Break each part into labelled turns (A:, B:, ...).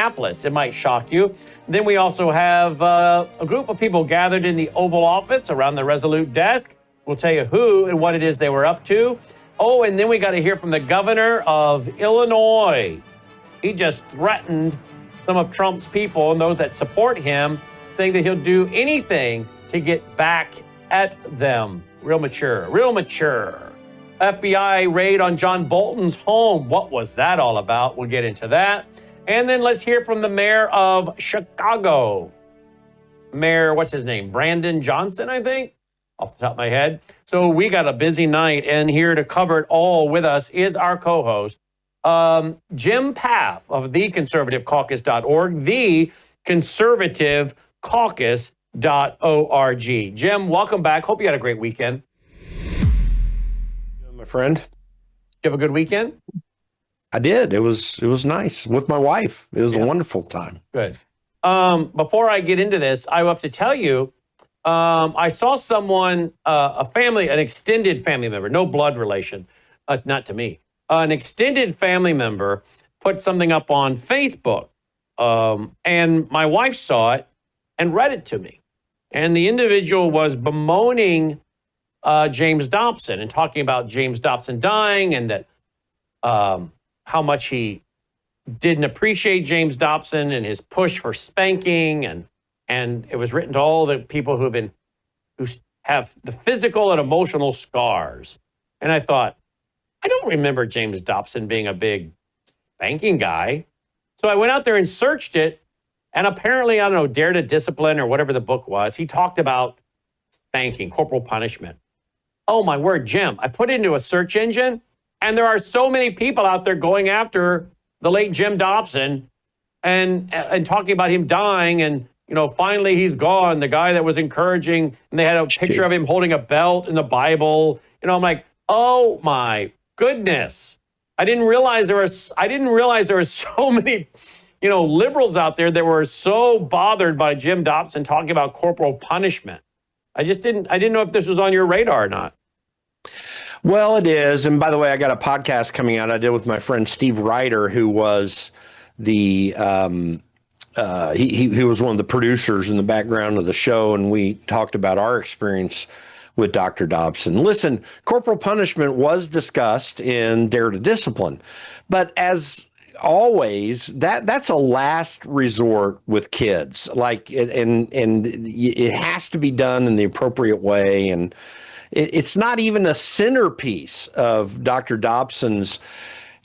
A: Minneapolis. It might shock you. Then we also have a group of people gathered in the Oval Office around the Resolute desk. We'll tell you who and what it is they were up to. Oh, and then we got to hear from the governor of Illinois. He just threatened some of Trump's people and those that support him, saying that he'll do anything to get back at them. Real mature, real mature. FBI raid on John Bolton's home. What was that all about? We'll get into that. And then let's hear from the mayor of Chicago. Mayor, what's his name? Brandon Johnson, I think, off the top of my head. So we got a busy night, and here to cover it all with us is our co-host, Jim Paff of theconservativecaucus.org, theconservativecaucus.org. Jim, welcome back. Hope you had a great weekend.
B: My friend.
A: Did you have a good weekend?
B: I did. It was nice with my wife. It was a wonderful time.
A: Good. Before I get into this, I have to tell you, I saw someone, an extended family member, no blood relation, not to me, an extended family member put something up on Facebook, and my wife saw it and read it to me. And the individual was bemoaning James Dobson and talking about James Dobson dying, and that how much he didn't appreciate James Dobson and his push for spanking, and it was written to all the people who have the physical and emotional scars. And I thought, I don't remember James Dobson being a big spanking guy. So I went out there and searched it, and apparently, I don't know, Dare to Discipline or whatever the book was, he talked about spanking, corporal punishment. Oh my word, Jim, I put it into a search engine, and there are so many people out there going after the late Jim Dobson and talking about him dying, and finally he's gone, the guy that was encouraging, and they had a picture of him holding a belt in the Bible. I'm like, oh my goodness. I didn't realize there were so many, liberals out there that were so bothered by Jim Dobson talking about corporal punishment. I didn't know if this was on your radar or not.
B: Well, it is. And by the way, I got a podcast coming out I did with my friend Steve Ryder, who was he was one of the producers in the background of the show, and we talked about our experience with Dr. Dobson. Listen, corporal punishment was discussed in Dare to Discipline, but as always, that's a last resort with kids. And it has to be done in the appropriate way, and it's not even a centerpiece of Dr. Dobson's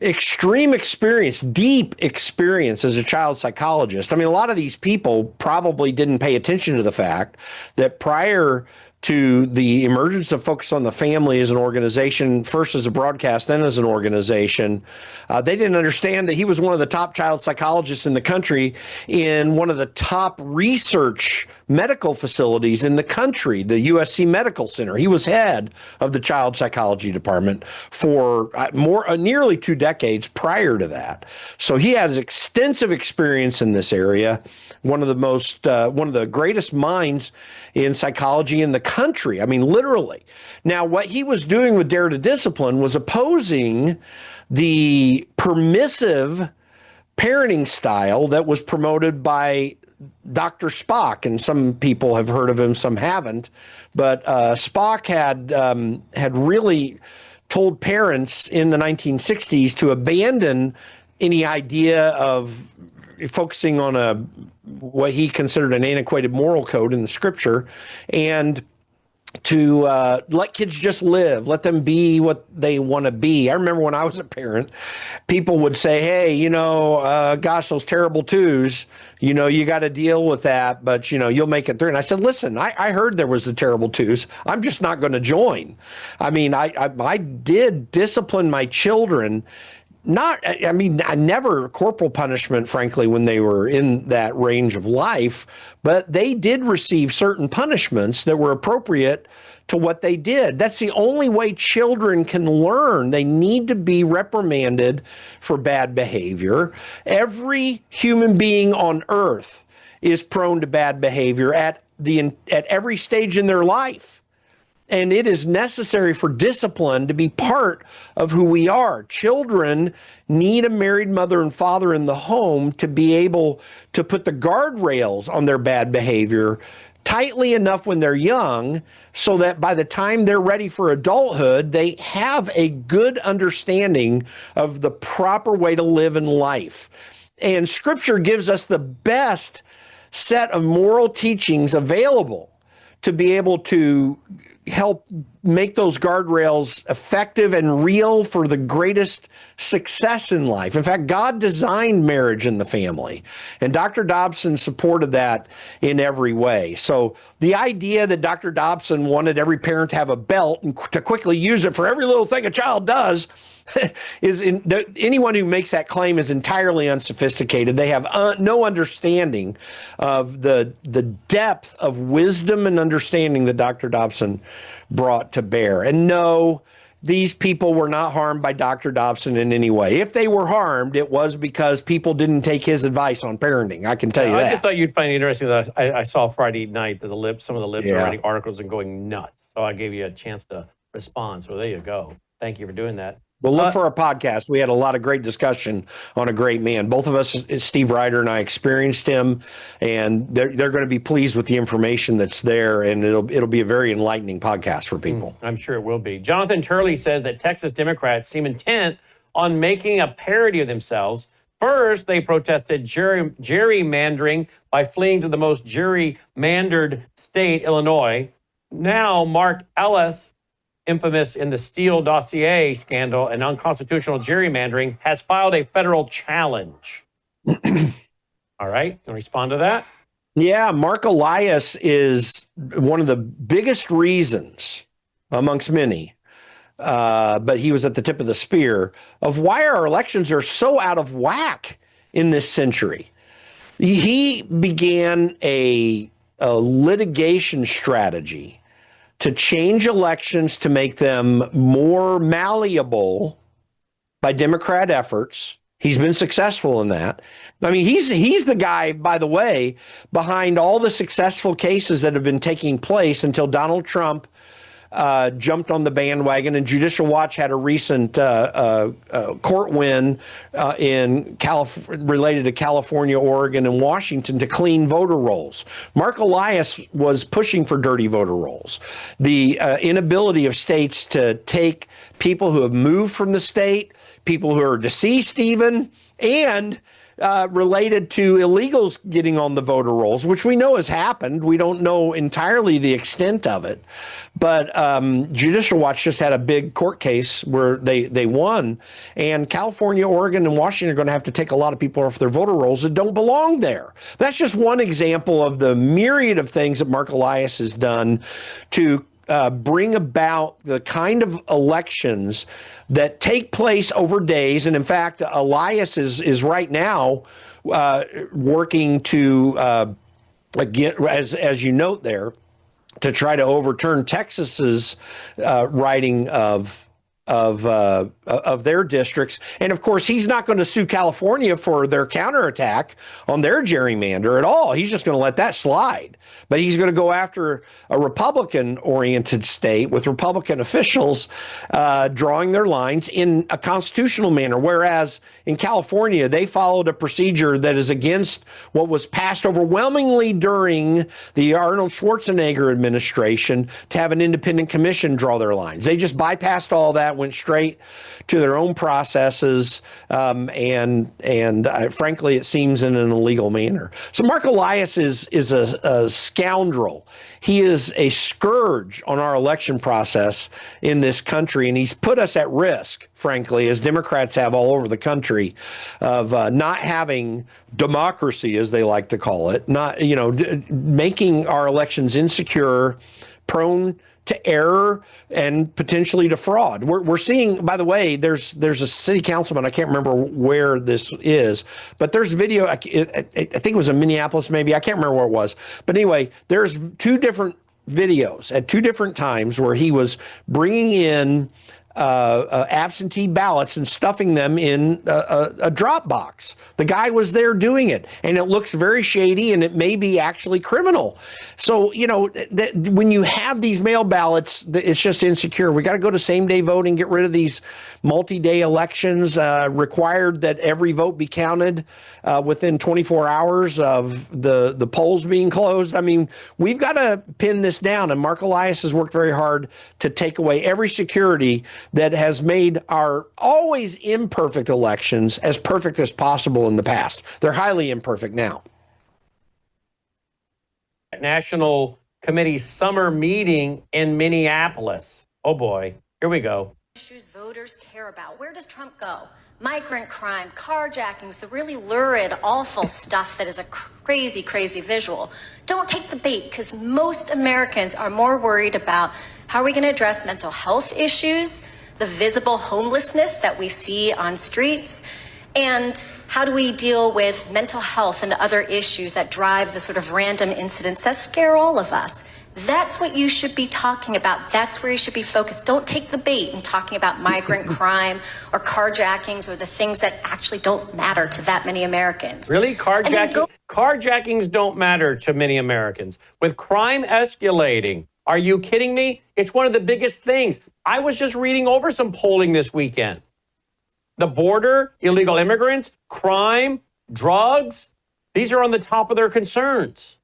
B: extreme experience, deep experience as a child psychologist. I mean, a lot of these people probably didn't pay attention to the fact that prior to the emergence of Focus on the Family as an organization, first as a broadcast, then as an organization, they didn't understand that he was one of the top child psychologists in the country in one of the top research medical facilities in the country, the USC Medical Center. He was head of the child psychology department for nearly 2 decades prior to that. So he has extensive experience in this area. One of the greatest minds in psychology in the country. I mean, literally. Now, what he was doing with Dare to Discipline was opposing the permissive parenting style that was promoted by Dr. Spock, and some people have heard of him, some haven't. But Spock had really told parents in the 1960s to abandon any idea of focusing on what he considered an antiquated moral code in the scripture, and to let kids just live, let them be what they want to be. I remember when I was a parent, people would say, hey, gosh, those terrible twos, you got to deal with that, but, you'll make it through. And I said, listen, I heard there was the terrible twos. I'm just not going to join. I mean, I did discipline my children. I never corporal punishment, frankly, when they were in that range of life, but they did receive certain punishments that were appropriate to what they did. That's the only way children can learn. They need to be reprimanded for bad behavior. Every human being on earth is prone to bad behavior at every stage in their life. And it is necessary for discipline to be part of who we are. Children need a married mother and father in the home to be able to put the guardrails on their bad behavior tightly enough when they're young so that by the time they're ready for adulthood, they have a good understanding of the proper way to live in life. And Scripture gives us the best set of moral teachings available to be able to help make those guardrails effective and real for the greatest success in life. In fact, God designed marriage and the family, and Dr. Dobson supported that in every way. So the idea that Dr. Dobson wanted every parent to have a belt and to quickly use it for every little thing a child does anyone who makes that claim is entirely unsophisticated. They have no understanding of the depth of wisdom and understanding that Dr. Dobson brought to bear. And no, these people were not harmed by Dr. Dobson in any way. If they were harmed, it was because people didn't take his advice on parenting. I can tell you that.
A: I just thought you'd find it interesting that I saw Friday night that some of the libs are writing articles and going nuts. So I gave you a chance to respond. So there you go. Thank you for doing that.
B: Well, look for our podcast. We had a lot of great discussion on a great man. Both of us, Steve Ryder and I, experienced him, and they're going to be pleased with the information that's there, and it'll be a very enlightening podcast for people.
A: I'm sure it will be. Jonathan Turley says that Texas Democrats seem intent on making a parody of themselves. First, they protested gerrymandering by fleeing to the most gerrymandered state, Illinois. Now, Mark Ellis, infamous in the Steele dossier scandal and unconstitutional gerrymandering, has filed a federal challenge. All right, can respond to that?
B: Yeah, Mark Elias is one of the biggest reasons, amongst many, but he was at the tip of the spear, of why our elections are so out of whack in this century. He began a litigation strategy to change elections to make them more malleable by Democrat efforts. He's been successful in that. I mean, he's the guy, by the way, behind all the successful cases that have been taking place until Donald Trump jumped on the bandwagon, and Judicial Watch had a recent court win related to California, Oregon, and Washington to clean voter rolls. Mark Elias was pushing for dirty voter rolls. The inability of states to take people who have moved from the state, people who are deceased even, and related to illegals getting on the voter rolls, which we know has happened. We don't know entirely the extent of it. But Judicial Watch just had a big court case where they won. And California, Oregon, and Washington are going to have to take a lot of people off their voter rolls that don't belong there. That's just one example of the myriad of things that Mark Elias has done to bring about the kind of elections that take place over days. And in fact, Elias is right now working to, again, as you note there, to try to overturn Texas's writing of their districts. And of course, he's not going to sue California for their counterattack on their gerrymander at all. He's just going to let that slide. But he's going to go after a Republican-oriented state with Republican officials drawing their lines in a constitutional manner. Whereas in California, they followed a procedure that is against what was passed overwhelmingly during the Arnold Schwarzenegger administration to have an independent commission draw their lines. They just bypassed all that, went straight to their own processes, and frankly, it seems in an illegal manner. So Mark Elias is a scoundrel. He is a scourge on our election process in this country, and he's put us at risk, frankly, as Democrats have all over the country, of not having democracy, as they like to call it, not making our elections insecure, prone to error, and potentially to fraud. We're seeing, by the way, there's a city councilman, I can't remember where this is, but there's video, I think it was in Minneapolis maybe, I can't remember where it was. But anyway, there's two different videos at two different times where he was bringing in absentee ballots and stuffing them in a drop box. The guy was there doing it, and it looks very shady, and it may be actually criminal. So, you know, when you have these mail ballots, it's just insecure. We got to go to same-day voting, get rid of these multi-day elections, required that every vote be counted within 24 hours of the polls being closed. I mean, we've got to pin this down, and Mark Elias has worked very hard to take away every security that has made our always imperfect elections as perfect as possible in the past. They're highly imperfect now.
A: National Committee summer meeting in Minneapolis. Oh boy, here we go.
C: Issues voters care about. Where does Trump go? Migrant crime, carjackings, the really lurid, awful stuff that is a crazy, crazy visual. Don't take the bait, because most Americans are more worried about how are we going to address mental health issues, the visible homelessness that we see on streets, and how do we deal with mental health and other issues that drive the sort of random incidents that scare all of us. That's what you should be talking about. That's where you should be focused. Don't take the bait in talking about migrant crime or carjackings or the things that actually don't matter to that many Americans.
A: Really? Carjackings don't matter to many Americans. With crime escalating, are you kidding me? It's one of the biggest things. I was just reading over some polling this weekend. The border, illegal immigrants, crime, drugs, these are on the top of their concerns.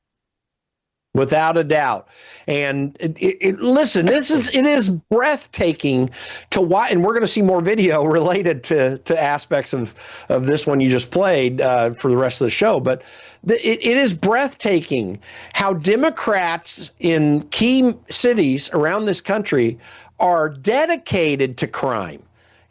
B: Without a doubt. And listen, it is breathtaking to watch, and we're going to see more video related to aspects of this one you just played for the rest of the show. But it is breathtaking how Democrats in key cities around this country are dedicated to crime.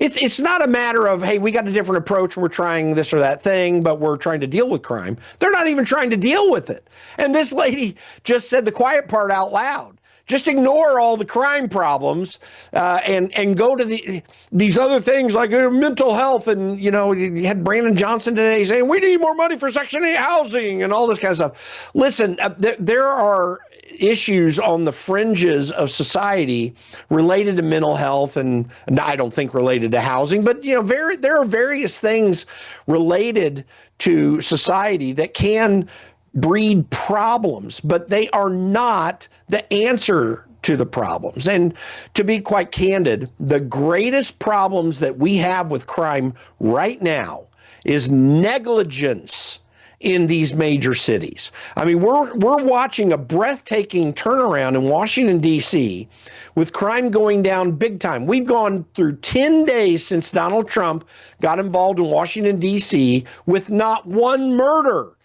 B: It's not a matter of, hey, we got a different approach and we're trying this or that thing, but we're trying to deal with crime. They're not even trying to deal with it. And this lady just said the quiet part out loud. Just ignore all the crime problems and go to these other things like mental health. And, you know, you had Brandon Johnson today saying we need more money for Section 8 housing and all this kind of stuff. Listen, there are issues on the fringes of society related to mental health, and I don't think related to housing, but you know, there are various things related to society that can breed problems, but they are not the answer to the problems. And to be quite candid, the greatest problems that we have with crime right now is negligence in these major cities. I mean, we're watching a breathtaking turnaround in Washington, D.C., with crime going down big time. We've gone through 10 days since Donald Trump got involved in Washington, D.C., with not one murder.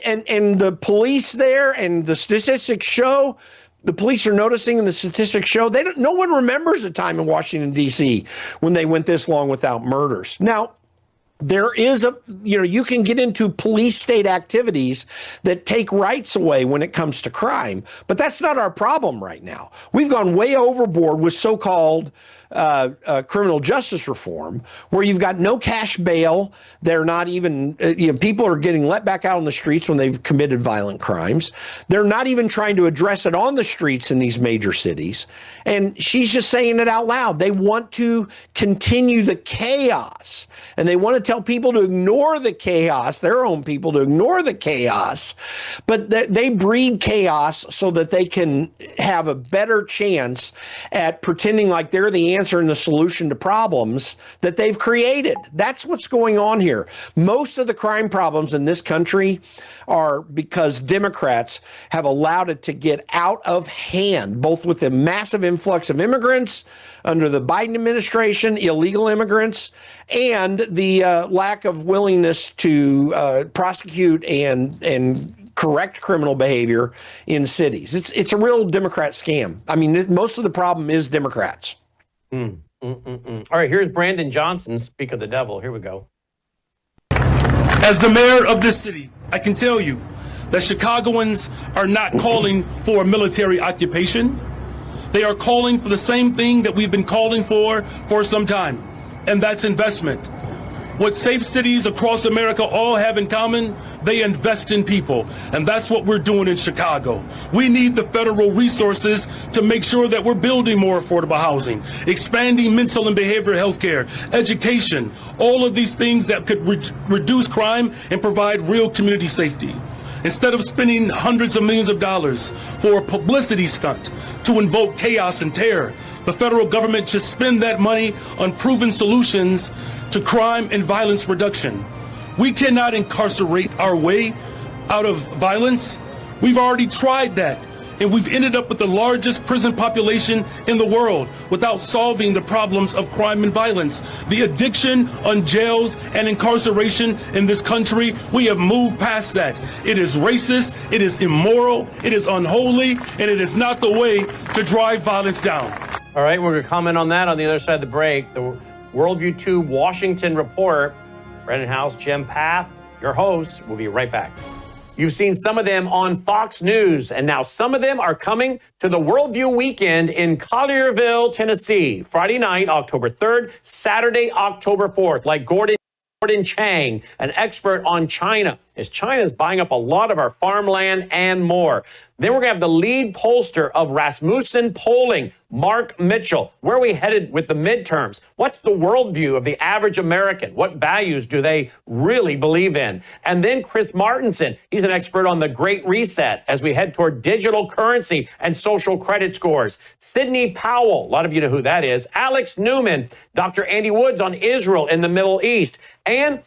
B: And the police there and the statistics show, the police are noticing, and the statistics show, no one remembers a time in Washington, D.C. when they went this long without murders. Now, there is you can get into police state activities that take rights away when it comes to crime, but that's not our problem right now. We've gone way overboard with so-called criminal justice reform, where you've got no cash bail. They're not even, people are getting let back out on the streets when they've committed violent crimes. They're not even trying to address it on the streets in these major cities. And she's just saying it out loud. They want to continue the chaos, and they want to tell people to ignore the chaos, their own people to ignore the chaos, but they breed chaos so that they can have a better chance at pretending like they're the answer and the solution to problems that they've created. That's what's going on here. Most of the crime problems in this country are because Democrats have allowed it to get out of hand, both with the massive influx of immigrants under the Biden administration, illegal immigrants, and the lack of willingness to prosecute and correct criminal behavior in cities. It's a real Democrat scam. I mean, most of the problem is Democrats.
A: All right, here's Brandon Johnson, speak of the devil. Here we go.
D: As the mayor of this city, I can tell you that Chicagoans are not calling for a military occupation. They are calling for the same thing that we've been calling for some time, and that's investment. What safe cities across America all have in common, they invest in people. And that's what we're doing in Chicago. We need the federal resources to make sure that we're building more affordable housing, expanding mental and behavioral health care, education, all of these things that could reduce crime and provide real community safety. Instead of spending hundreds of millions of dollars for a publicity stunt to invoke chaos and terror, the federal government should spend that money on proven solutions to crime and violence reduction. We cannot incarcerate our way out of violence. We've already tried that, and we've ended up with the largest prison population in the world without solving the problems of crime and violence. The addiction on jails and incarceration in this country, we have moved past that. It is racist, it is immoral, it is unholy, and it is not the way to drive violence down.
A: All right, we're going to comment on that on the other side of the break. The Worldview 2 Washington report. Brendan House, Jim Path, your hosts. We'll be right back. You've seen some of them on Fox News, and now some of them are coming to the Worldview weekend in Collierville, Tennessee. Friday night, October 3rd, Saturday, October 4th. Like Gordon Chang, an expert on China, as China is buying up a lot of our farmland and more. Then we're going to have the lead pollster of Rasmussen Polling, Mark Mitchell. Where are we headed with the midterms? What's the worldview of the average American? What values do they really believe in? And then Chris Martenson, he's an expert on the Great Reset as we head toward digital currency and social credit scores. Sidney Powell, a lot of you know who that is. Alex Newman, Dr. Andy Woods on Israel and the Middle East. And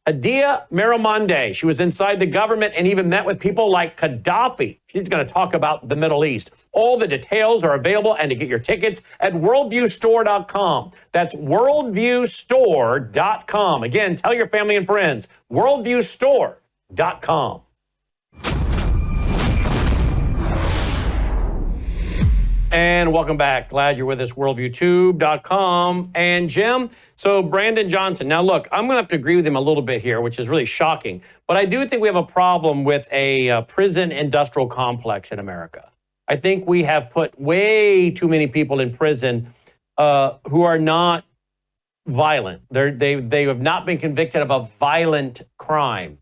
A: Adia Miramonde, she was inside the government and even met with people like Gaddafi. She's going to talk about the Middle East. All the details are available, and to get your tickets at worldviewstore.com. That's worldviewstore.com. Again, tell your family and friends, worldviewstore.com. And welcome back. Glad you're with us, worldviewtube.com. And Jim, so Brandon Johnson. Now, look, I'm going to have to agree with him a little bit here, which is really shocking. But I do think we have a problem with a prison industrial complex in America. I think we have put way too many people in prison who are not violent. They have not been convicted of a violent crime.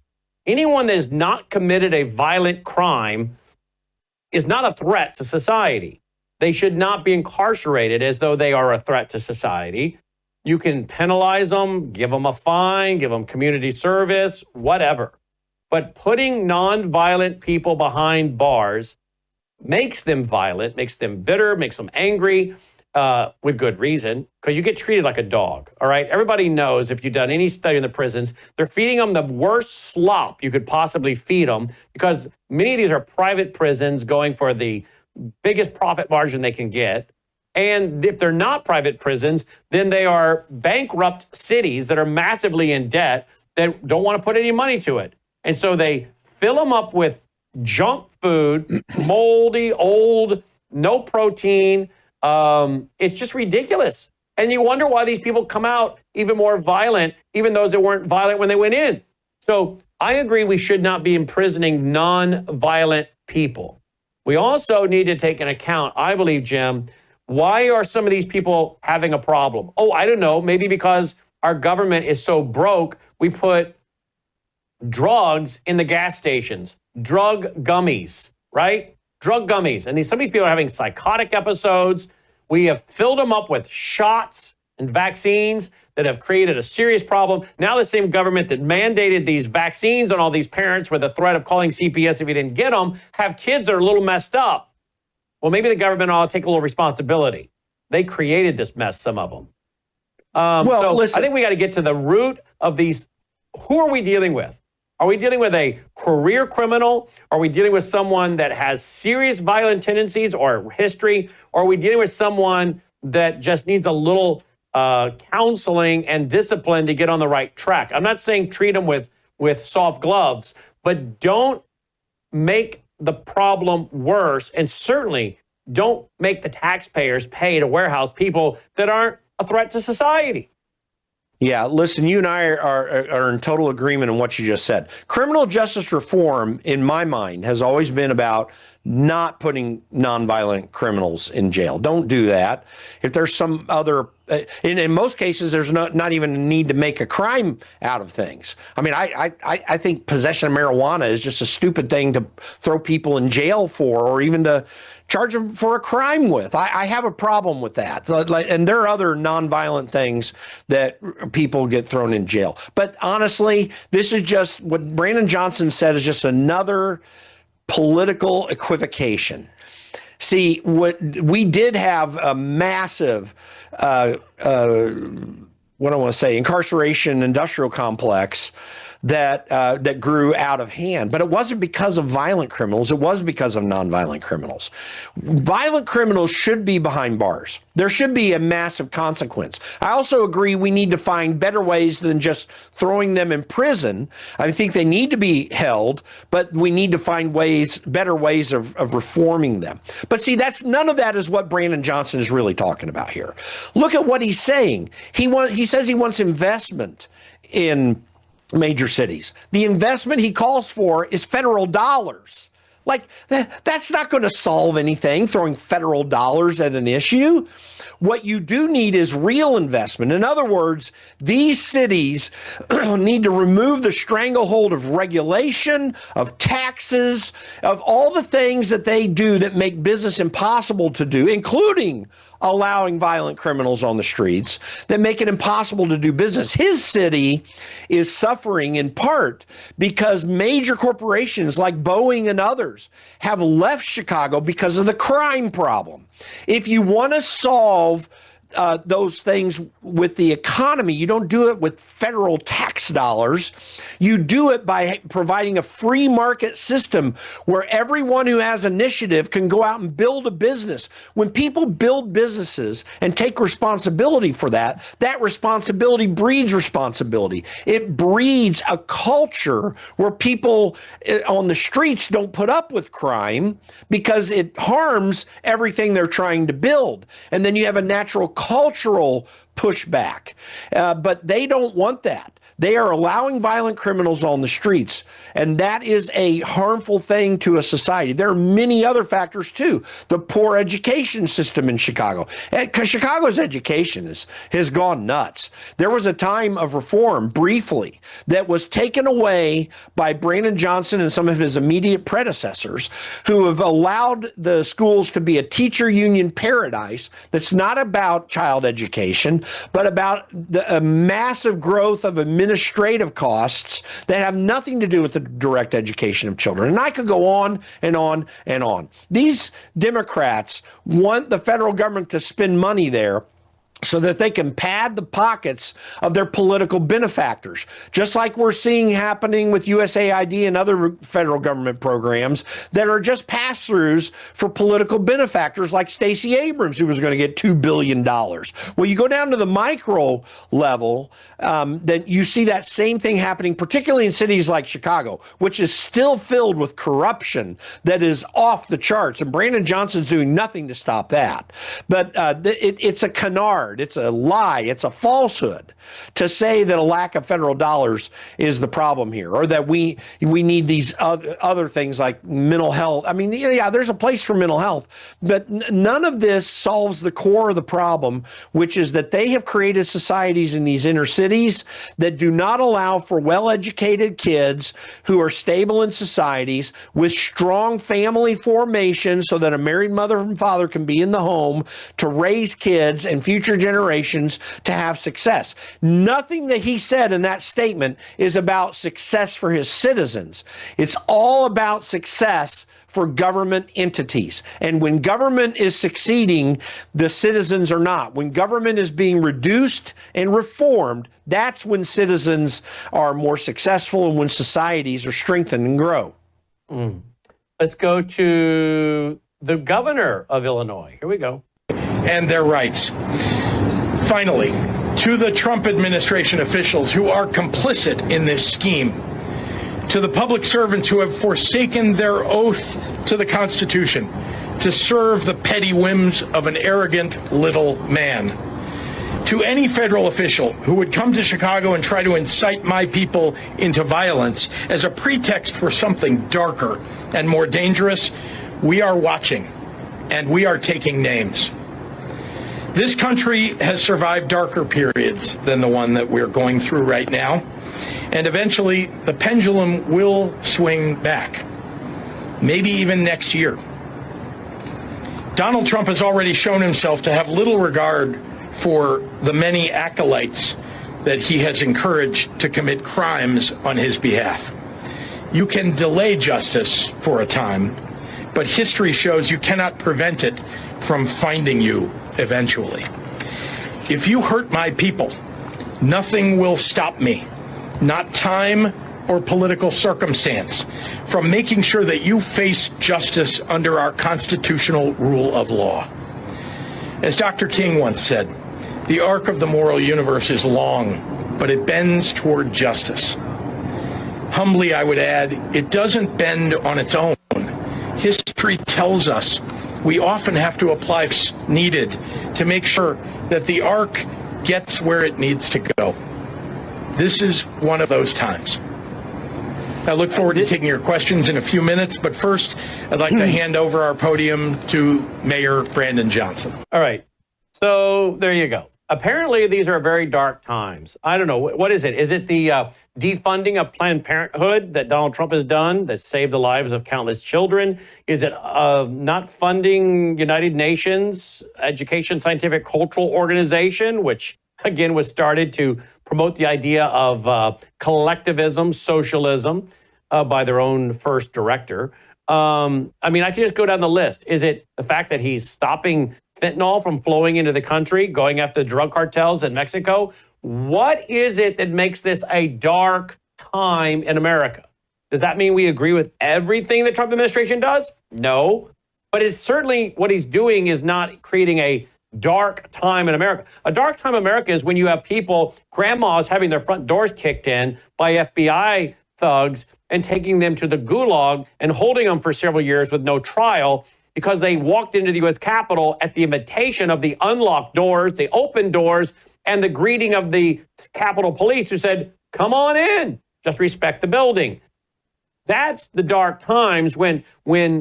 A: Anyone that has not committed a violent crime is not a threat to society. They should not be incarcerated as though they are a threat to society. You can penalize them, give them a fine, give them community service, whatever. But putting nonviolent people behind bars makes them violent, makes them bitter, makes them angry, with good reason, because you get treated like a dog, all right? Everybody knows, if you've done any study in the prisons, they're feeding them the worst slop you could possibly feed them, because many of these are private prisons going for the biggest profit margin they can get. And if they're not private prisons, then they are bankrupt cities that are massively in debt that don't want to put any money to it. And so they fill them up with junk food, moldy, old, no protein. It's just ridiculous. And you wonder why these people come out even more violent, even those that weren't violent when they went in. So I agree we should not be imprisoning non-violent people. We also need to take into account, I believe, Jim, why are some of these people having a problem? Oh, I don't know. Maybe because our government is so broke, we put drugs in the gas stations, drug gummies, right? Drug gummies. And some of these people are having psychotic episodes. We have filled them up with shots and vaccines that have created a serious problem. Now the same government that mandated these vaccines on all these parents with the threat of calling CPS if you didn't get them, have kids that are a little messed up. Well, maybe the government ought to take a little responsibility. They created this mess, some of them. Listen, I think we got to get to the root of these. Who are we dealing with? Are we dealing with a career criminal? Are we dealing with someone that has serious violent tendencies or history? Or are we dealing with someone that just needs a little counseling and discipline to get on the right track? I'm not saying treat them with soft gloves, but don't make the problem worse, and certainly don't make the taxpayers pay to warehouse people that aren't a threat to society.
B: Yeah, listen, you and I are in total agreement on what you just said. Criminal justice reform, in my mind, has always been about not putting nonviolent criminals in jail. Don't do that. If there's some other in most cases, there's not even a need to make a crime out of things. I mean, I think possession of marijuana is just a stupid thing to throw people in jail for, or even to charge them for a crime with. I have a problem with that. And there are other nonviolent things that people get thrown in jail. But honestly, this is just what Brandon Johnson said is just another political equivocation. See, what we did have a massive, incarceration industrial complex that grew out of hand. But it wasn't because of violent criminals. It was because of nonviolent criminals. Violent criminals should be behind bars. There should be a massive consequence. I also agree we need to find better ways than just throwing them in prison. I think they need to be held, but we need to find better ways of reforming them. But see, none of that is what Brandon Johnson is really talking about here. Look at what he's saying. He says he wants investment in major cities. The investment he calls for is federal dollars. Like, that's not going to solve anything, throwing federal dollars at an issue. What you do need is real investment. In other words, these cities need to remove the stranglehold of regulation, of taxes, of all the things that they do that make business impossible to do, including allowing violent criminals on the streets, that make it impossible to do business. His city is suffering in part because major corporations like Boeing and others have left Chicago because of the crime problem. If you want to solve those things with the economy, you don't do it with federal tax dollars. You do it by providing a free market system where everyone who has initiative can go out and build a business. When people build businesses and take responsibility for that, that responsibility breeds responsibility. It breeds a culture where people on the streets don't put up with crime because it harms everything they're trying to build. And then you have a natural cultural pushback. But they don't want that. They are allowing violent criminals on the streets, and that is a harmful thing to a society. There are many other factors too. The poor education system in Chicago, because Chicago's education has gone nuts. There was a time of reform briefly that was taken away by Brandon Johnson and some of his immediate predecessors, who have allowed the schools to be a teacher union paradise that's not about child education, but about the massive growth of administrative costs that have nothing to do with the direct education of children. And I could go on and on and on. These Democrats want the federal government to spend money there so that they can pad the pockets of their political benefactors, just like we're seeing happening with USAID and other federal government programs that are just pass-throughs for political benefactors like Stacey Abrams, who was going to get $2 billion. Well, you go down to the micro level, then you see that same thing happening, particularly in cities like Chicago, which is still filled with corruption that is off the charts. And Brandon Johnson's doing nothing to stop that. But it's a canard. It's a lie. It's a falsehood to say that a lack of federal dollars is the problem here, or that we need these other things like mental health. I mean, yeah, there's a place for mental health, but none of this solves the core of the problem, which is that they have created societies in these inner cities that do not allow for well-educated kids who are stable in societies with strong family formation so that a married mother and father can be in the home to raise kids and future generations to have success. Nothing that he said in that statement is about success for his citizens. It's all about success for government entities. And when government is succeeding, the citizens are not. When government is being reduced and reformed, that's when citizens are more successful and when societies are strengthened and grow.
A: Let's go to the governor of Illinois. Here we go.
E: And their rights. Finally, to the Trump administration officials who are complicit in this scheme, to the public servants who have forsaken their oath to the Constitution to serve the petty whims of an arrogant little man, to any federal official who would come to Chicago and try to incite my people into violence as a pretext for something darker and more dangerous, we are watching and we are taking names. This country has survived darker periods than the one that we're going through right now, and eventually the pendulum will swing back, maybe even next year. Donald Trump has already shown himself to have little regard for the many acolytes that he has encouraged to commit crimes on his behalf. You can delay justice for a time, but history shows you cannot prevent it from finding you eventually. If you hurt my people, nothing will stop me, not time or political circumstance, from making sure that you face justice under our constitutional rule of law. As Dr. King once said, the arc of the moral universe is long, but it bends toward justice. Humbly, I would add, it doesn't bend on its own. History tells us we often have to apply needed to make sure that the arc gets where it needs to go. This is one of those times. I look forward to taking your questions in a few minutes, but first, I'd like to hand over our podium to Mayor Brandon Johnson.
A: All right. So there you go. Apparently, these are very dark times. I don't know. What is it? Is it the defunding of Planned Parenthood that Donald Trump has done that saved the lives of countless children? Is it not funding United Nations Education, Scientific, Cultural Organization, which, again, was started to promote the idea of collectivism, socialism by their own first director? I mean, I can just go down the list. Is it the fact that he's stopping fentanyl from flowing into the country, going after the drug cartels in Mexico? What is it that makes this a dark time in America? Does that mean we agree with everything the Trump administration does? No. But it's certainly what he's doing is not creating a dark time in America. A dark time in America is when you have people, grandmas having their front doors kicked in by FBI thugs and taking them to the gulag and holding them for several years with no trial because they walked into the U.S. Capitol at the invitation of the unlocked doors, the open doors, and the greeting of the Capitol Police who said, come on in, just respect the building. That's the dark times when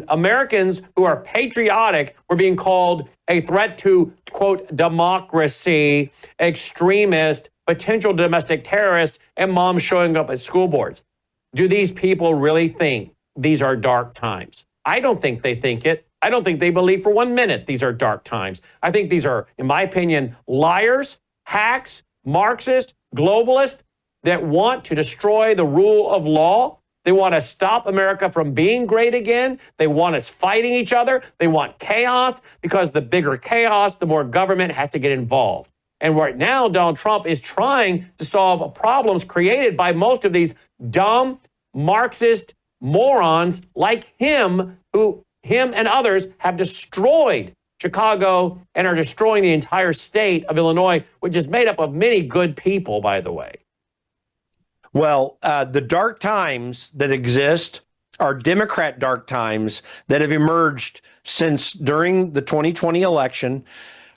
A: Americans who are patriotic were being called a threat to, quote, democracy, extremist, potential domestic terrorist, and moms showing up at school boards. Do these people really think these are dark times? I don't think they think it. I don't think they believe for 1 minute these are dark times. I think these are, in my opinion, liars, hacks, Marxists, globalists that want to destroy the rule of law. They want to stop America from being great again. They want us fighting each other. They want chaos because the bigger chaos, the more government has to get involved. And right now, Donald Trump is trying to solve problems created by most of these dumb Marxist morons like him, who him and others have destroyed Chicago and are destroying the entire state of Illinois, which is made up of many good people, by the way.
B: Well, the dark times that exist are Democrat dark times that have emerged since during the 2020 election,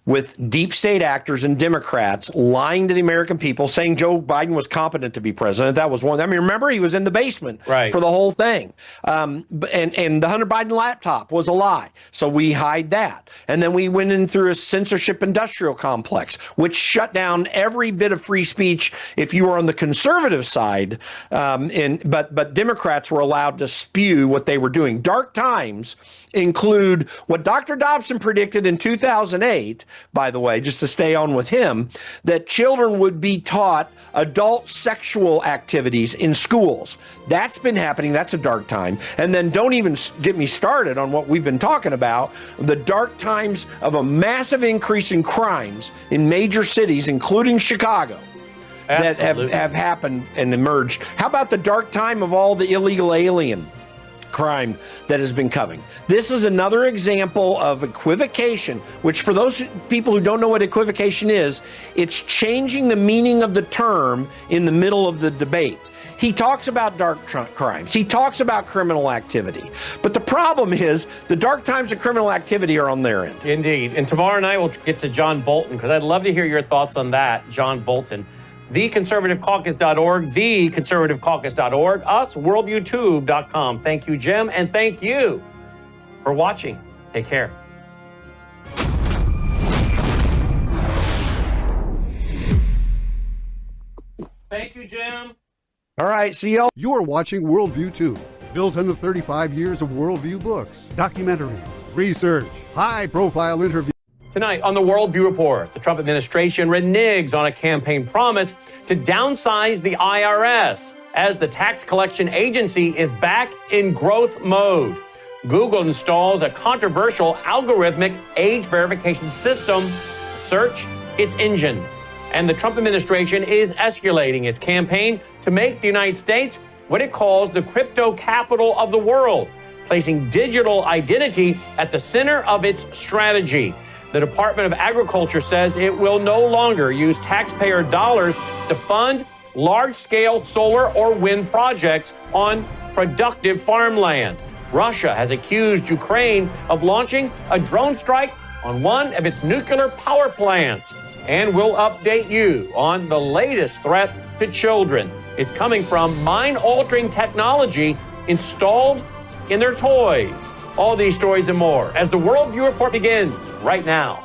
B: with deep state actors and Democrats lying to the American people, saying Joe Biden was competent to be president. That was one. I mean, remember, he was in the basement for the whole thing. And the Hunter Biden laptop was a lie. So we hide that. And then we went in through a censorship industrial complex, which shut down every bit of free speech if you were on the conservative side. But Democrats were allowed to spew what they were doing. Dark times include what Dr. Dobson predicted in 2008, by the way, just to stay on with him, that children would be taught adult sexual activities in schools. That's been happening. That's a dark time. And then don't even get me started on what we've been talking about, the dark times of a massive increase in crimes in major cities, including Chicago. Absolutely. That have happened and emerged. How about the dark time of all the illegal alien crime that has been coming? This is another example of equivocation, which for those people who don't know what equivocation is, it's changing the meaning of the term in the middle of the debate. He talks about dark crimes. He talks about criminal activity. But the problem is the dark times of criminal activity are on their end.
A: Indeed. And tomorrow night we'll get to John Bolton, because I'd love to hear your thoughts on that, John Bolton. TheConservativeCaucus.org, TheConservativeCaucus.org, us, WorldviewTube.com. Thank you, Jim, and thank you for watching. Take care. Thank you, Jim.
B: All right, see y'all.
F: You're watching Worldview 2, built on the 35 years of Worldview books, documentaries, research, high-profile interviews.
A: Tonight on the Worldview Report, the Trump administration reneges on a campaign promise to downsize the IRS as the tax collection agency is back in growth mode. Google installs a controversial algorithmic age verification system to search its engine. And the Trump administration is escalating its campaign to make the United States what it calls the crypto capital of the world, placing digital identity at the center of its strategy. The Department of Agriculture says it will no longer use taxpayer dollars to fund large-scale solar or wind projects on productive farmland. Russia has accused Ukraine of launching a drone strike on one of its nuclear power plants. And we'll update you on the latest threat to children. It's coming from mind-altering technology installed in their toys. All these stories and more as the Worldview Report begins right now.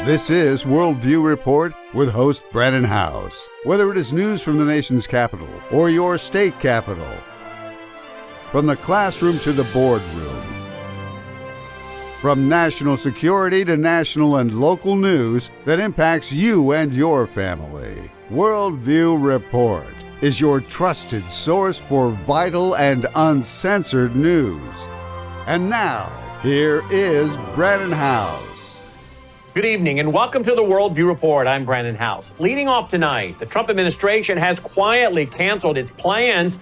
F: This is Worldview Report with host Brandon House. Whether it is news from the nation's capital or your state capital, from the classroom to the boardroom, from national security to national and local news that impacts you and your family, Worldview Report is your trusted source for vital and uncensored news. And now, here is Brandon House.
A: Good evening and welcome to the Worldview Report. I'm Brandon House. Leading off tonight, the Trump administration has quietly canceled its plans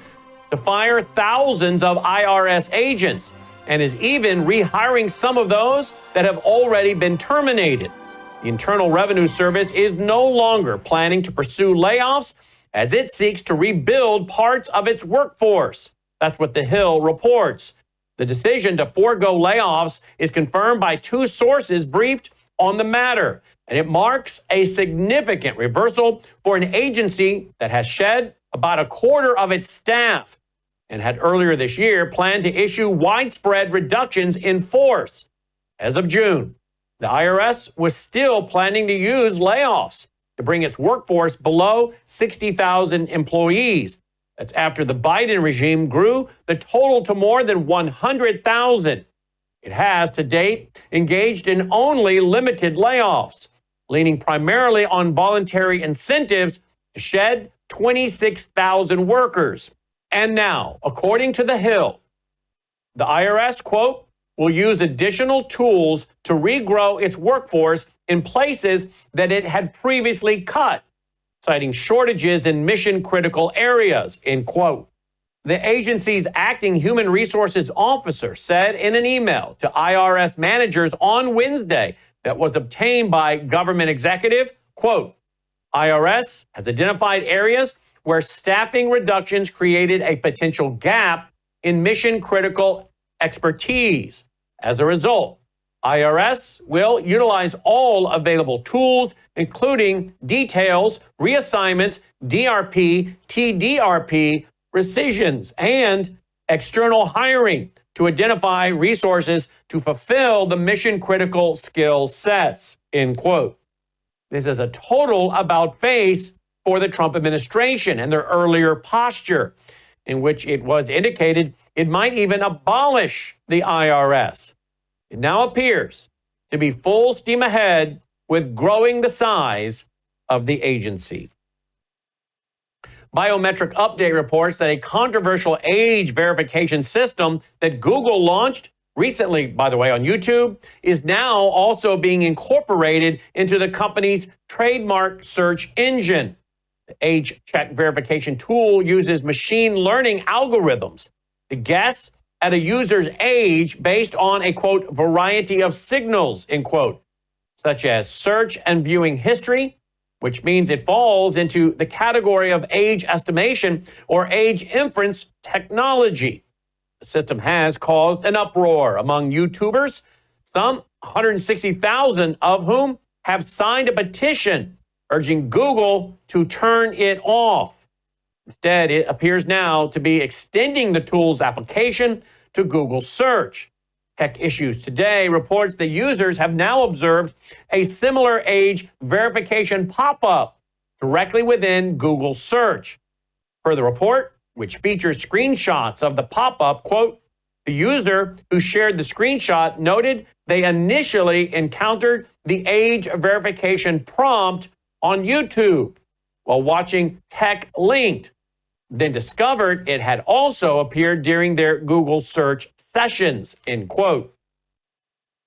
A: to fire thousands of IRS agents and is even rehiring some of those that have already been terminated. The Internal Revenue Service is no longer planning to pursue layoffs as it seeks to rebuild parts of its workforce. That's what The Hill reports. The decision to forego layoffs is confirmed by two sources briefed on the matter, and it marks a significant reversal for an agency that has shed about a quarter of its staff and had earlier this year planned to issue widespread reductions in force. As of June, the IRS was still planning to use layoffs to bring its workforce below 60,000 employees. That's after the Biden regime grew the total to more than 100,000. It has, to date, engaged in only limited layoffs, leaning primarily on voluntary incentives to shed 26,000 workers. And now, according to The Hill, the IRS, quote, will use additional tools to regrow its workforce in places that it had previously cut, citing shortages in mission-critical areas, end quote. The agency's acting human resources officer said in an email to IRS managers on Wednesday that was obtained by government executive, quote, IRS has identified areas where staffing reductions created a potential gap in mission-critical expertise. As a result, IRS will utilize all available tools, including details, reassignments, DRP, TDRP, rescissions, and external hiring to identify resources to fulfill the mission-critical skill sets, end quote. This is a total about-face for the Trump administration and their earlier posture, in which it was indicated it might even abolish the IRS. It now appears to be full steam ahead with growing the size of the agency. Biometric Update reports that a controversial age verification system that Google launched recently, by the way, on YouTube, is now also being incorporated into the company's trademark search engine. The age check verification tool uses machine learning algorithms to guess at a user's age based on a, quote, variety of signals, end quote, such as search and viewing history, which means it falls into the category of age estimation or age inference technology. The system has caused an uproar among YouTubers, some 160,000 of whom have signed a petition urging Google to turn it off. Instead, it appears now to be extending the tool's application to Google search. Tech Issues Today reports that users have now observed a similar age verification pop-up directly within Google search. Per the report, which features screenshots of the pop-up, quote, the user who shared the screenshot noted they initially encountered the age verification prompt on YouTube while watching Tech Linked, then discovered it had also appeared during their Google search sessions, end quote.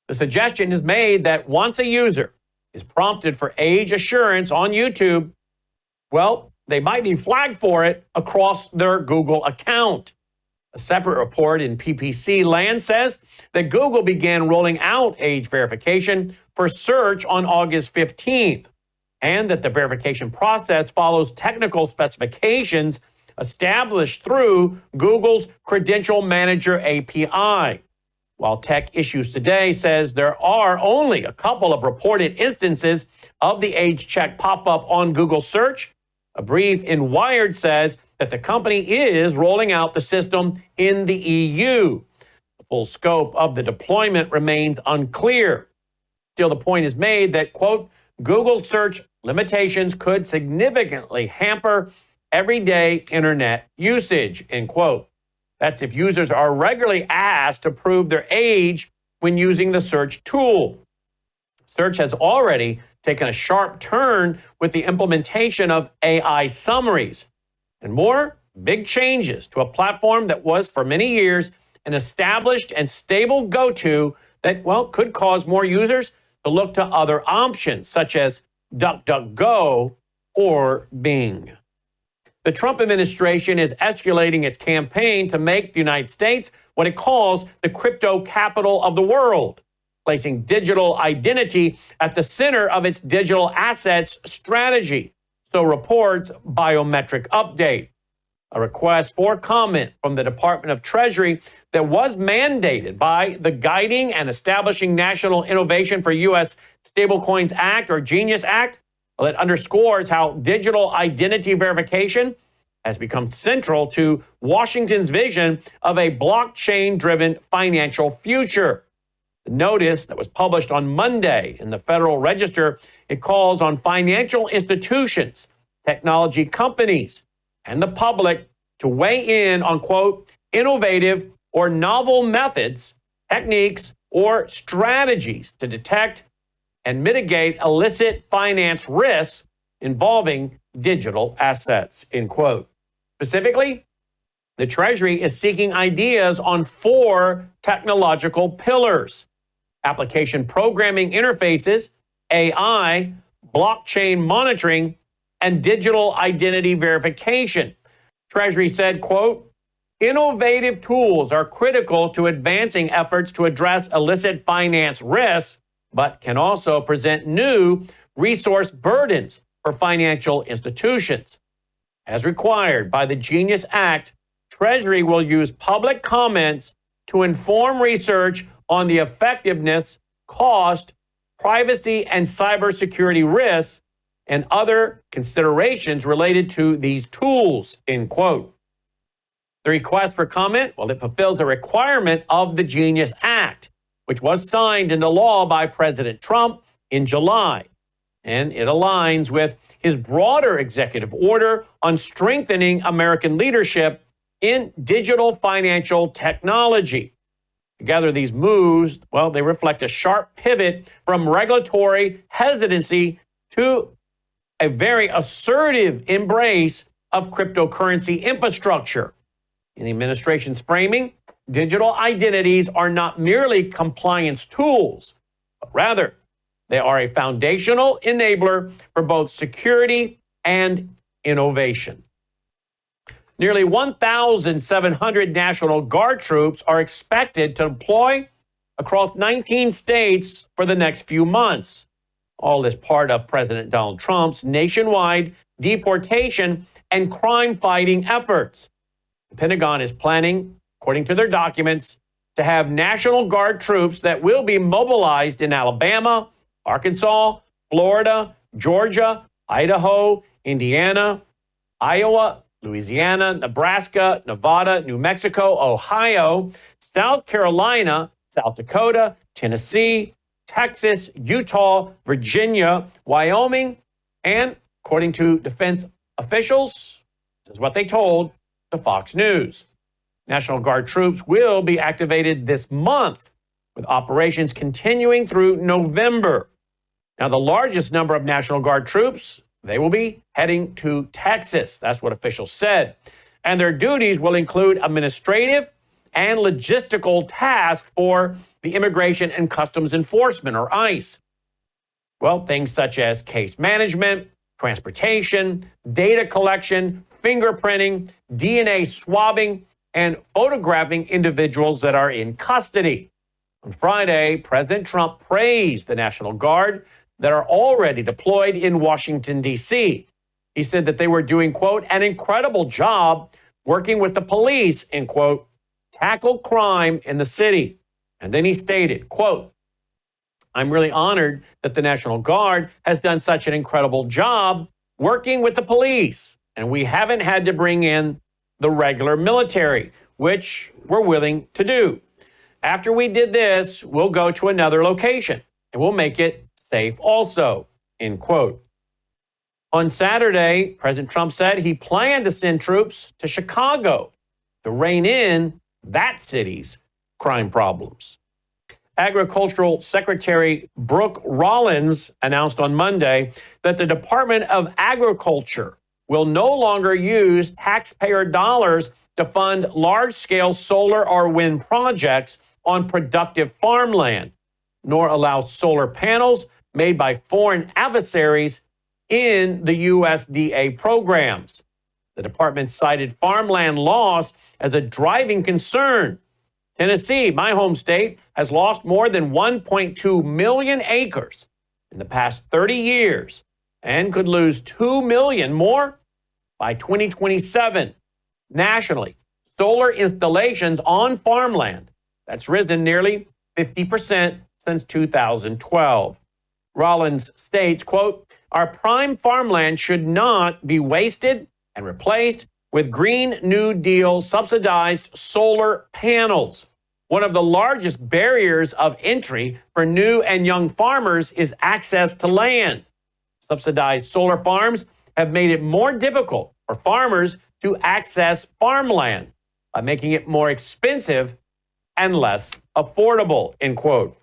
A: The suggestion is made that once a user is prompted for age assurance on YouTube, well, they might be flagged for it across their Google account. A separate report in PPC land says that Google began rolling out age verification for search on August 15th, and that the verification process follows technical specifications established through Google's Credential Manager API. While Tech Issues Today says there are only a couple of reported instances of the age check pop-up on Google search, a brief in Wired says that the company is rolling out the system in the EU. The full scope of the deployment remains unclear. Still, the point is made that, quote, Google search limitations could significantly hamper everyday internet usage, end quote. That's if users are regularly asked to prove their age when using the search tool. Search has already taken a sharp turn with the implementation of AI summaries and more big changes to a platform that was for many years an established and stable go-to that, well, could cause more users to look to other options such as DuckDuckGo or Bing. The Trump administration is escalating its campaign to make the United States what it calls the crypto capital of the world, placing digital identity at the center of its digital assets strategy. So reports Biometric Update, a request for comment from the Department of Treasury that was mandated by the Guiding and Establishing National Innovation for U.S. Stablecoins Act, or GENIUS Act. Well, it underscores how digital identity verification has become central to Washington's vision of a blockchain-driven financial future. The notice that was published on Monday in the Federal Register, it calls on financial institutions, technology companies, and the public to weigh in on, quote, innovative or novel methods, techniques, or strategies to detect and mitigate illicit finance risks involving digital assets, end quote. Specifically, the Treasury is seeking ideas on 4 technological pillars: application programming interfaces, AI, blockchain monitoring, and digital identity verification. Treasury said, quote, innovative tools are critical to advancing efforts to address illicit finance risks, but can also present new resource burdens for financial institutions. As required by the GENIUS Act, Treasury will use public comments to inform research on the effectiveness, cost, privacy, and cybersecurity risks and other considerations related to these tools, end quote. The request for comment, well, it fulfills a requirement of the GENIUS Act, which was signed into law by President Trump in July. And it aligns with his broader executive order on strengthening American leadership in digital financial technology. Together, these moves, well, they reflect a sharp pivot from regulatory hesitancy to a very assertive embrace of cryptocurrency infrastructure. In the administration's framing, digital identities are not merely compliance tools, but rather they are a foundational enabler for both security and innovation. Nearly 1,700 National Guard troops are expected to deploy across 19 states for the next few months. All as part of President Donald Trump's nationwide deportation and crime-fighting efforts. The Pentagon is planning, according to their documents, to have National Guard troops that will be mobilized in Alabama, Arkansas, Florida, Georgia, Idaho, Indiana, Iowa, Louisiana, Nebraska, Nevada, New Mexico, Ohio, South Carolina, South Dakota, Tennessee, Texas, Utah, Virginia, Wyoming, and according to defense officials, this is what they told to Fox News. National Guard troops will be activated this month, with operations continuing through November. Now, the largest number of National Guard troops, they will be heading to Texas. That's what officials said. And their duties will include administrative and logistical tasks for the Immigration and Customs Enforcement, or ICE. Well, things such as case management, transportation, data collection, fingerprinting, DNA swabbing, and photographing individuals that are in custody. On Friday, President Trump praised the National Guard that are already deployed in Washington, D.C. He said that they were doing, quote, an incredible job working with the police, end quote, tackle crime in the city. And then he stated, quote, I'm really honored that the National Guard has done such an incredible job working with the police, and we haven't had to bring in the regular military, which we're willing to do. After we did this, we'll go to another location, and we'll make it safe also, end quote. On Saturday, President Trump said he planned to send troops to Chicago to rein in that city's crime problems. Agricultural Secretary Brooke Rollins announced on Monday that the Department of Agriculture will no longer use taxpayer dollars to fund large-scale solar or wind projects on productive farmland, nor allow solar panels made by foreign adversaries in the USDA programs. The department cited farmland loss as a driving concern. Tennessee, my home state, has lost more than 1.2 million acres in the past 30 years and could lose 2 million more by 2027. Nationally, solar installations on farmland, that's risen nearly 50% since 2012. Rollins states, quote, our prime farmland should not be wasted and replaced with Green New Deal subsidized solar panels. One of the largest barriers of entry for new and young farmers is access to land. Subsidized solar farms have made it more difficult for farmers to access farmland by making it more expensive and less affordable, end quote.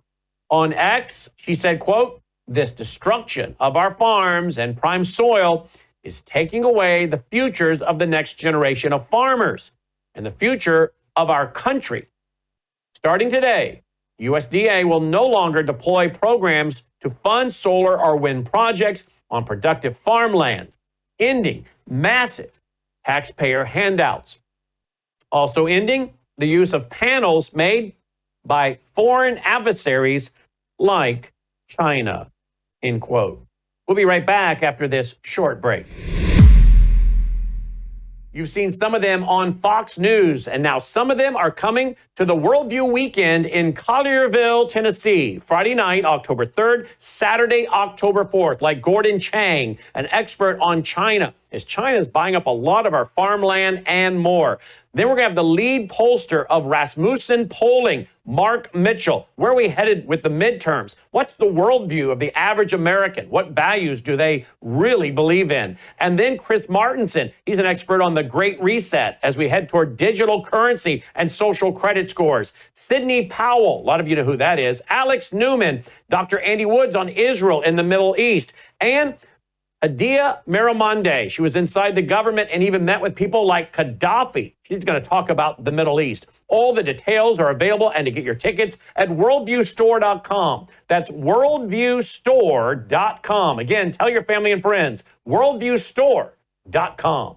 A: On X, she said, quote, this destruction of our farms and prime soil is taking away the futures of the next generation of farmers and the future of our country. Starting today, USDA will no longer deploy programs to fund solar or wind projects on productive farmland, ending massive taxpayer handouts. Also ending the use of panels made by foreign adversaries like China, end quote. We'll be right back after this short break. You've seen some of them on Fox News, and now some of them are coming to the Worldview weekend in Collierville, Tennessee, Friday night, October 3rd, Saturday, October 4th, like Gordon Chang, an expert on China, as China is buying up a lot of our farmland and more. Then we're going to have the lead pollster of Rasmussen Polling, Mark Mitchell. Where are we headed with the midterms? What's the worldview of the average American? What values do they really believe in? And then Chris Martenson, he's an expert on the Great Reset as we head toward digital currency and social credit scores. Sidney Powell, a lot of you know who that is. Alex Newman, Dr. Andy Woods on Israel and the Middle East. And Adia Miramonde, she was inside the government and even met with people like Gaddafi. She's going to talk about the Middle East. All the details are available, and to get your tickets at worldviewstore.com. That's worldviewstore.com. Again, tell your family and friends, worldviewstore.com.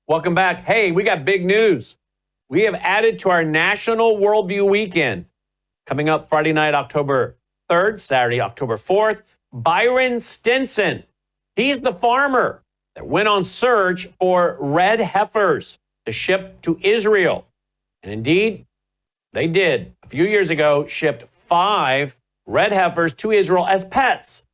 A: Welcome back. Hey, we got big news. We have added to our National Worldview Weekend. Coming up Friday night, October 3rd, Saturday, October 4th, Byron Stinson. He's the farmer that went on search for red heifers to ship to Israel. And indeed, they did. A few years ago, shipped 5 red heifers to Israel as pets.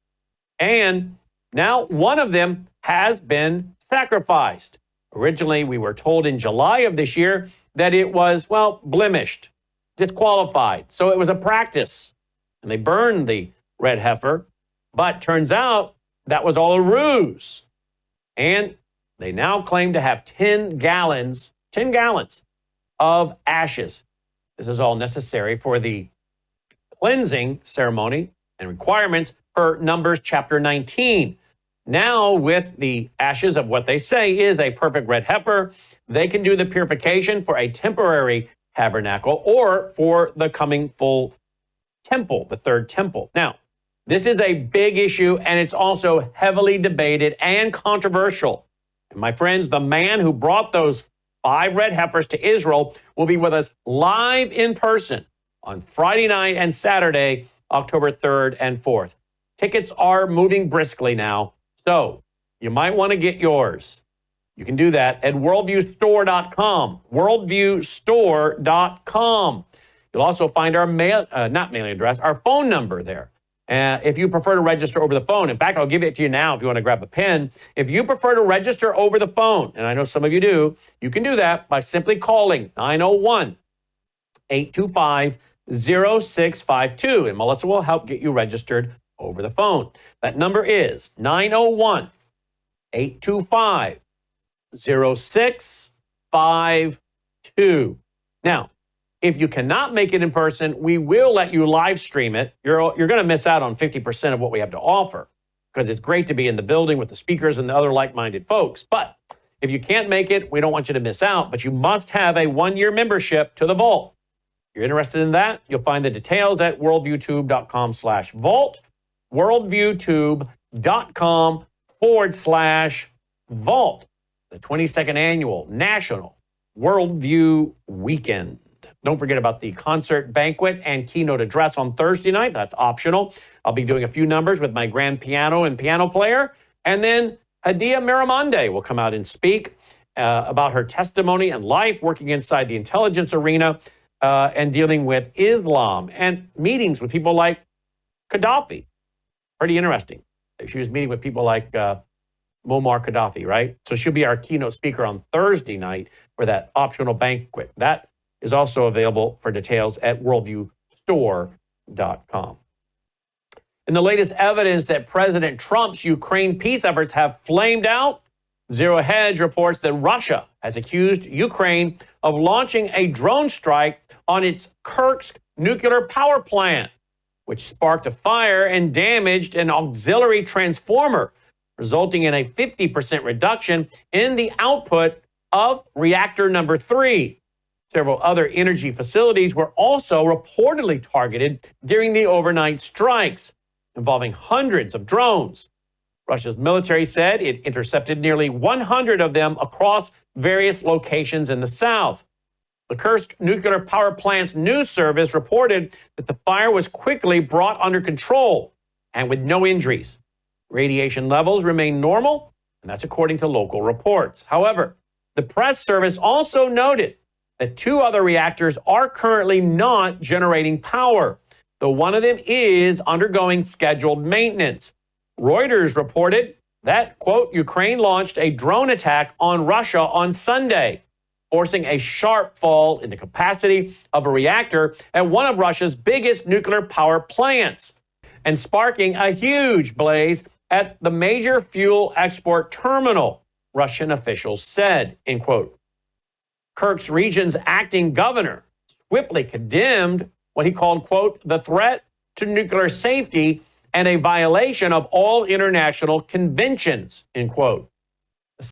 A: And now one of them has been sacrificed. Originally, we were told in July of this year that it was, well, blemished, disqualified. So it was a practice. And they burned the red heifer. But turns out that was all a ruse. And they now claim to have 10 gallons of ashes. This is all necessary for the cleansing ceremony and requirements per Numbers chapter 19. Now, with the ashes of what they say is a perfect red heifer, they can do the purification for a temporary tabernacle or for the coming full temple, the third temple. Now, this is a big issue, and it's also heavily debated and controversial. And my friends, the man who brought those 5 red heifers to Israel will be with us live in person on Friday night and Saturday, October 3rd and 4th. Tickets are moving briskly now, so you might want to get yours. You can do that at worldviewstore.com, worldviewstore.com. You'll also find our mailing address, our phone number there. If you prefer to register over the phone, in fact, I'll give it to you now if you want to grab a pen. If you prefer to register over the phone, and I know some of you do, you can do that by simply calling 901-825-0652, and Melissa will help get you registered over the phone. That number is 901-825-0652. Now, if you cannot make it in person, we will let you live stream it. You're going to miss out on 50% of what we have to offer because it's great to be in the building with the speakers and the other like-minded folks. But if you can't make it, we don't want you to miss out, but you must have a 1-year membership to the vault. If you're interested in that, you'll find the details at worldviewtube.com/vault, worldviewtube.com/vault, the 22nd annual National Worldview Weekend. Don't forget about the concert banquet and keynote address on Thursday night. That's optional. I'll be doing a few numbers with my grand piano and piano player. And then Hadia Miramonde will come out and speak about her testimony and life working inside the intelligence arena and dealing with Islam and meetings with people like Gaddafi. Pretty interesting. She was meeting with people like Muammar Gaddafi, right? So she'll be our keynote speaker on Thursday night for that optional banquet. That is also available for details at worldviewstore.com. In the latest evidence that President Trump's Ukraine peace efforts have flamed out, Zero Hedge reports that Russia has accused Ukraine of launching a drone strike on its Kursk nuclear power plant, which sparked a fire and damaged an auxiliary transformer, resulting in a 50% reduction in the output of reactor number 3. Several other energy facilities were also reportedly targeted during the overnight strikes, involving hundreds of drones. Russia's military said it intercepted nearly 100 of them across various locations in the south. The Kursk nuclear power plant's news service reported that the fire was quickly brought under control and with no injuries. Radiation levels remain normal, and that's according to local reports. However, the press service also noted that 2 other reactors are currently not generating power, though one of them is undergoing scheduled maintenance. Reuters reported that, quote, Ukraine launched a drone attack on Russia on Sunday, forcing a sharp fall in the capacity of a reactor at one of Russia's biggest nuclear power plants and sparking a huge blaze at the major fuel export terminal, Russian officials said, end quote. Kursk's region's acting governor swiftly condemned what he called, quote, the threat to nuclear safety and a violation of all international conventions, end quote.